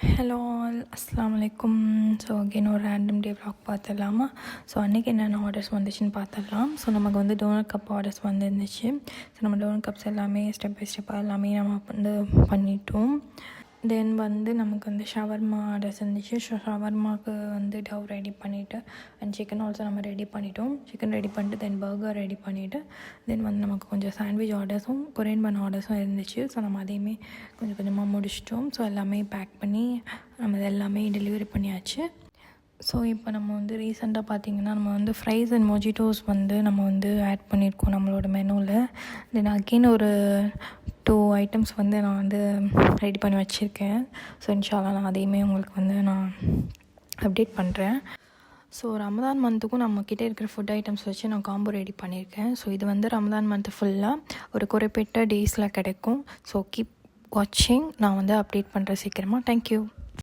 Hello all, அஸ்ஸலாமு அலைக்கும். So again ஒரு ரேண்டம் டே vlog பார்த்துடலாமா? ஸோ அன்றைக்கி என்னென்ன ஆர்டர்ஸ் வந்துச்சுன்னு பார்த்துடலாம். ஸோ நமக்கு வந்து டோனட் கப் ஆர்டர்ஸ் வந்துருந்துச்சு. ஸோ நம்ம டோனட் கப்ஸ் எல்லாமே ஸ்டெப் பை ஸ்டெப்பாக எல்லாமே நம்ம வந்து பண்ணிட்டோம். தென் வந்து நமக்கு வந்து ஷவர்மா ஆர்டர்ஸ் இருந்துச்சு. ஸோ ஷவர்மாவுக்கு வந்து டவ் ரெடி பண்ணிவிட்டு அண்ட் சிக்கன் ஆல்சோ நம்ம ரெடி பண்ணிட்டோம். சிக்கன் ரெடி பண்ணிட்டு தென் பர்கர் ரெடி பண்ணிவிட்டு தென் வந்து நமக்கு கொஞ்சம் சாண்ட்விச் ஆர்டர்ஸும் கொரியன் பன் ஆர்டர்ஸும் இருந்துச்சு. ஸோ நம்ம அதையுமே கொஞ்சம் கொஞ்சமாக முடிச்சிட்டோம். ஸோ எல்லாமே பேக் பண்ணி நம்ம எல்லாமே டெலிவரி பண்ணியாச்சு. ஸோ இப்போ நம்ம வந்து ரீசெண்டாக பார்த்திங்கன்னா நம்ம வந்து ஃப்ரைஸ் அண்ட் மொஜிட்டோஸ் வந்து நம்ம வந்து ஆட் பண்ணியிருக்கோம் நம்மளோட மெனுவில். தென் அகெயின் ஒரு 2 ஐட்டம்ஸ் வந்து நான் வந்து ரெடி பண்ணி வச்சுருக்கேன். ஸோ இன்ஷால்லா நான் அதையுமே உங்களுக்கு வந்து நான் அப்டேட் பண்ணுறேன். ஸோ ரமதான் மந்த்துக்கும் நம்மக்கிட்ட இருக்கிற ஃபுட் ஐட்டம்ஸ் வச்சு நான் காம்போ ரெடி பண்ணியிருக்கேன். ஸோ இது வந்து ரமதான் மந்த்து ஃபுல்லாக ஒரு குறிப்பிட்ட டேஸில் கிடைக்கும். ஸோ கீப் வாட்சிங். நான் வந்து அப்டேட் பண்ணுறேன் சீக்கிரமாக. தேங்க்யூ.